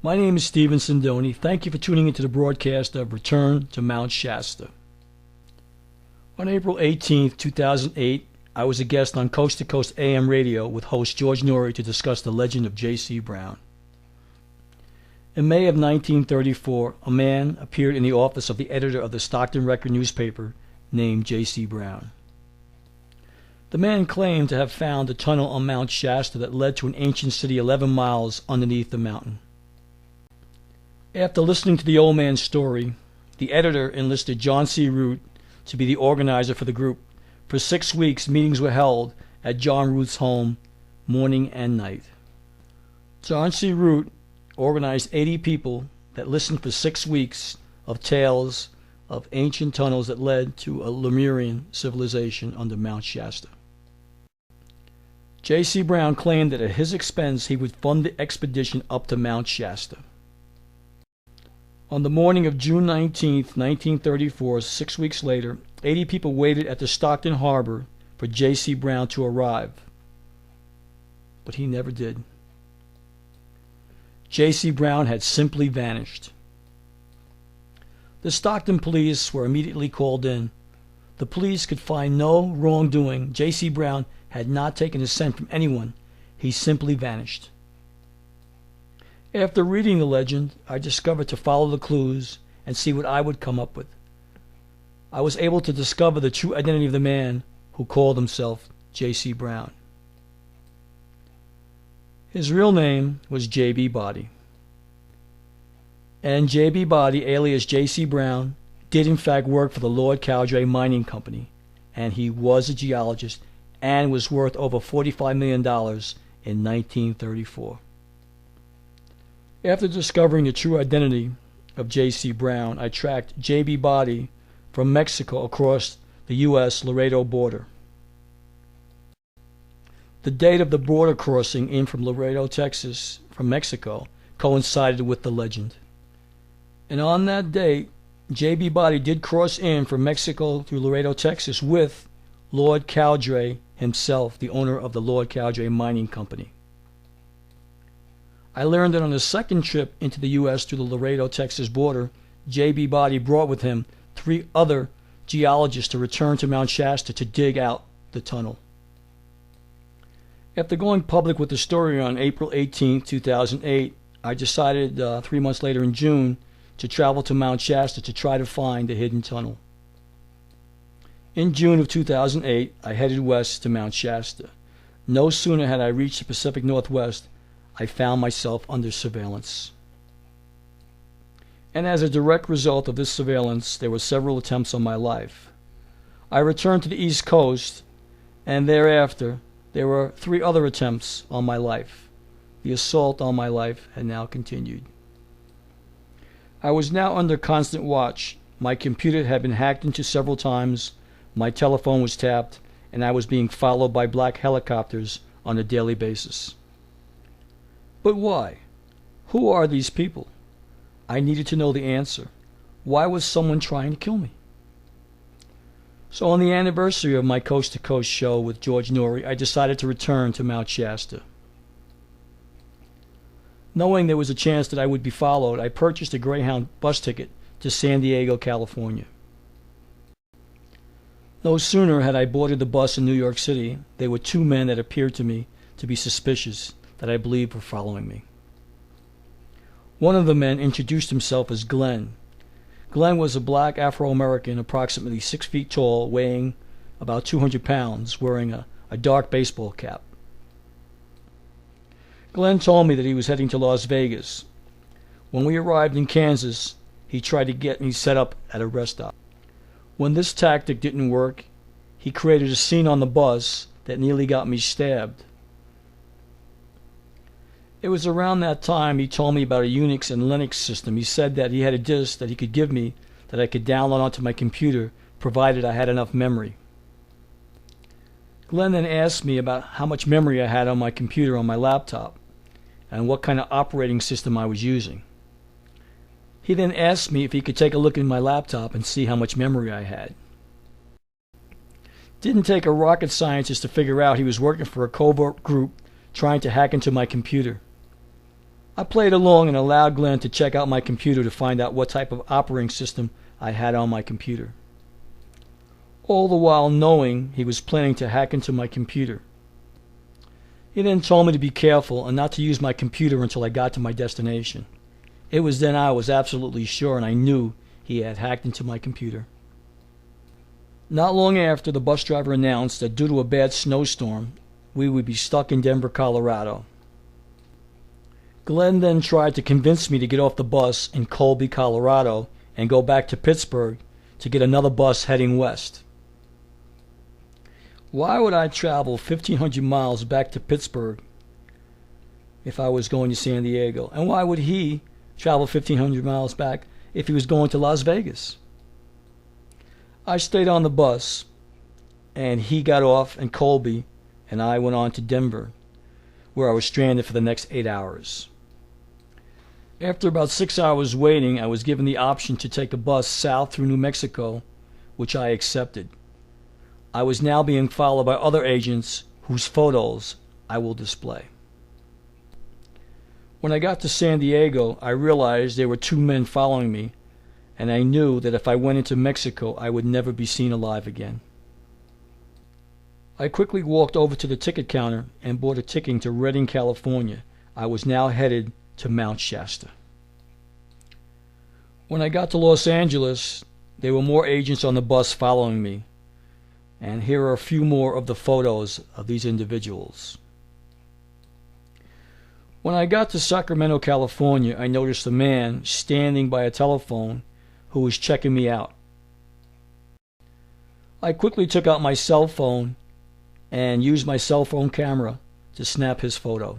My name is Stephen Sindoni. Thank you for tuning into the broadcast of Return to Mount Shasta. On April 18, 2008, I was a guest on Coast to Coast AM radio with host George Norrie to discuss the legend of J.C. Brown. In May of 1934, a man appeared in the office of the editor of the Stockton Record newspaper named J.C. Brown. The man claimed to have found a tunnel on Mount Shasta that led to an ancient city 11 miles underneath the mountain. After listening to the old man's story, the editor enlisted John C. Root to be the organizer for the group. For 6 weeks, meetings were held at John Root's home, morning and night. John C. Root organized 80 people that listened for 6 weeks of tales of ancient tunnels that led to a Lemurian civilization under Mount Shasta. J.C. Brown claimed that at his expense he would fund the expedition up to Mount Shasta. On the morning of June 19, 1934, 6 weeks later, 80 people waited at the Stockton Harbor for J.C. Brown to arrive. But he never did. J.C. Brown had simply vanished. The Stockton police were immediately called in. The police could find no wrongdoing. J.C. Brown had not taken a cent from anyone. He simply vanished. After reading the legend, I discovered to follow the clues and see what I would come up with. I was able to discover the true identity of the man who called himself J.C. Brown. His real name was J.B. Body. And J.B. Body, alias J.C. Brown, did in fact work for the Lord Cowdray Mining Company, and he was a geologist and was worth over $45 million in 1934. After discovering the true identity of J.C. Brown, I tracked J.B. Body from Mexico across the U.S. Laredo border. The date of the border crossing in from Laredo, Texas, from Mexico, coincided with the legend. And on that date, J.B. Body did cross in from Mexico through Laredo, Texas with Lord Cowdray himself, the owner of the Lord Cowdray Mining Company. I learned that on the second trip into the U.S. through the Laredo, Texas border, J.B. Body brought with him 3 other geologists to return to Mount Shasta to dig out the tunnel. After going public with the story on April 18, 2008, I decided 3 months later in June to travel to Mount Shasta to try to find the hidden tunnel. In June of 2008, I headed west to Mount Shasta. No sooner had I reached the Pacific Northwest, I found myself under surveillance. And as a direct result of this surveillance, there were several attempts on my life. I returned to the East Coast, and thereafter, there were 3 other attempts on my life. The assault on my life had now continued. I was now under constant watch. My computer had been hacked into several times, my telephone was tapped, and I was being followed by black helicopters on a daily basis. But why? Who are these people? I needed to know the answer. Why was someone trying to kill me? So on the anniversary of my Coast to Coast show with George Norrie, I decided to return to Mount Shasta. Knowing there was a chance that I would be followed, I purchased a Greyhound bus ticket to San Diego, California. No sooner had I boarded the bus in New York City, there were 2 men that appeared to me to be suspicious that I believed were following me. One of the men introduced himself as Glenn. Glenn was a black Afro-American, approximately 6 feet tall, weighing about 200 pounds, wearing a dark baseball cap. Glenn told me that he was heading to Las Vegas. When we arrived in Kansas, he tried to get me set up at a rest stop. When this tactic didn't work, he created a scene on the bus that nearly got me stabbed. It was around that time he told me about a Unix and Linux system. He said that he had a disk that he could give me that I could download onto my computer, provided I had enough memory. Glenn then asked me about how much memory I had on my computer on my laptop, and what kind of operating system I was using. He then asked me if he could take a look in my laptop and see how much memory I had. Didn't take a rocket scientist to figure out he was working for a covert group trying to hack into my computer. I played along and allowed Glenn to check out my computer to find out what type of operating system I had on my computer, all the while knowing he was planning to hack into my computer. He then told me to be careful and not to use my computer until I got to my destination. It was then I was absolutely sure, and I knew he had hacked into my computer. Not long after, the bus driver announced that due to a bad snowstorm, we would be stuck in Denver, Colorado. Glenn then tried to convince me to get off the bus in Colby, Colorado, and go back to Pittsburgh to get another bus heading west. Why would I travel 1,500 miles back to Pittsburgh if I was going to San Diego? And why would he travel 1,500 miles back if he was going to Las Vegas? I stayed on the bus, and he got off in Colby, and I went on to Denver, where I was stranded for the next 8 hours. After about 6 hours waiting, I was given the option to take a bus south through New Mexico, which I accepted. I was now being followed by other agents whose photos I will display. When I got to San Diego, I realized there were 2 men following me, and I knew that if I went into Mexico, I would never be seen alive again. I quickly walked over to the ticket counter and bought a ticket to Redding, California. I was now headed to Mount Shasta. When I got to Los Angeles, there were more agents on the bus following me, and here are a few more of the photos of these individuals. When I got to Sacramento, California, I noticed a man standing by a telephone who was checking me out. I quickly took out my cell phone and used my cell phone camera to snap his photo.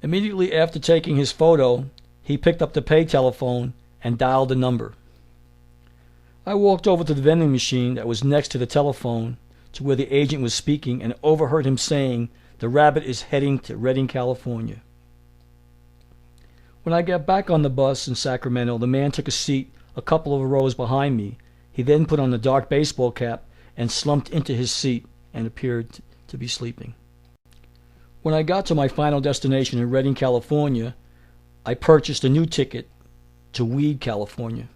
Immediately after taking his photo, he picked up the pay telephone and dialed the number. I walked over to the vending machine that was next to the telephone to where the agent was speaking and overheard him saying, "The rabbit is heading to Redding, California." When I got back on the bus in Sacramento, the man took a seat a couple of rows behind me. He then put on a dark baseball cap and slumped into his seat and appeared to be sleeping. When I got to my final destination in Redding, California, I purchased a new ticket to Weed, California.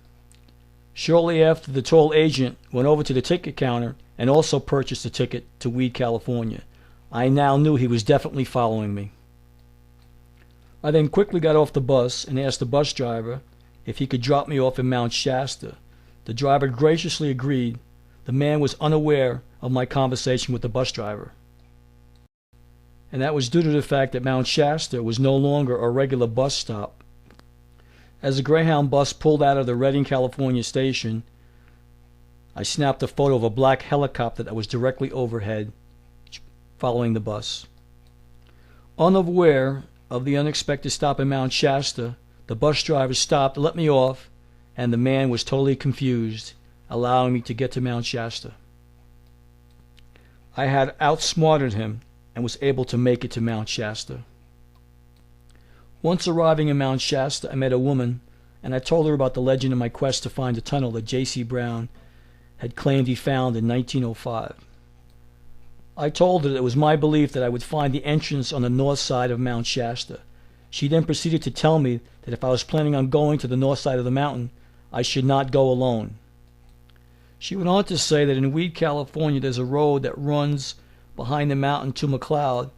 Shortly after, the tall agent went over to the ticket counter and also purchased a ticket to Weed, California. I now knew he was definitely following me. I then quickly got off the bus and asked the bus driver if he could drop me off in Mount Shasta. The driver graciously agreed. The man was unaware of my conversation with the bus driver, and that was due to the fact that Mount Shasta was no longer a regular bus stop. As the Greyhound bus pulled out of the Redding, California station, I snapped a photo of a black helicopter that was directly overhead, following the bus. Unaware of the unexpected stop in Mount Shasta, the bus driver stopped, let me off, and the man was totally confused, allowing me to get to Mount Shasta. I had outsmarted him and was able to make it to Mount Shasta. Once arriving in Mount Shasta, I met a woman, and I told her about the legend of my quest to find a tunnel that J.C. Brown had claimed he found in 1905. I told her that it was my belief that I would find the entrance on the north side of Mount Shasta. She then proceeded to tell me that if I was planning on going to the north side of the mountain, I should not go alone. She went on to say that in Weed, California, there's a road that runs behind the mountain to McLeod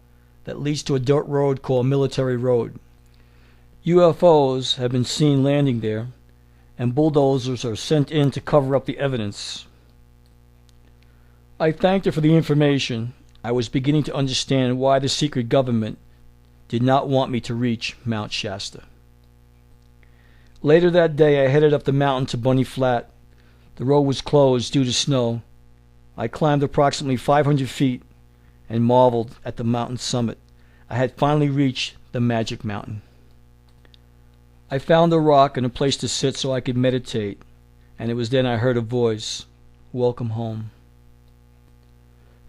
that leads to a dirt road called Military Road. UFOs have been seen landing there, and bulldozers are sent in to cover up the evidence. I thanked her for the information. I was beginning to understand why the secret government did not want me to reach Mount Shasta. Later that day, I headed up the mountain to Bunny Flat. The road was closed due to snow. I climbed approximately 500 feet and marveled at the mountain's summit. I had finally reached the magic mountain. I found a rock and a place to sit so I could meditate, and it was then I heard a voice, "Welcome home."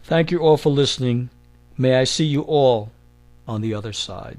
Thank you all for listening. May I see you all on the other side.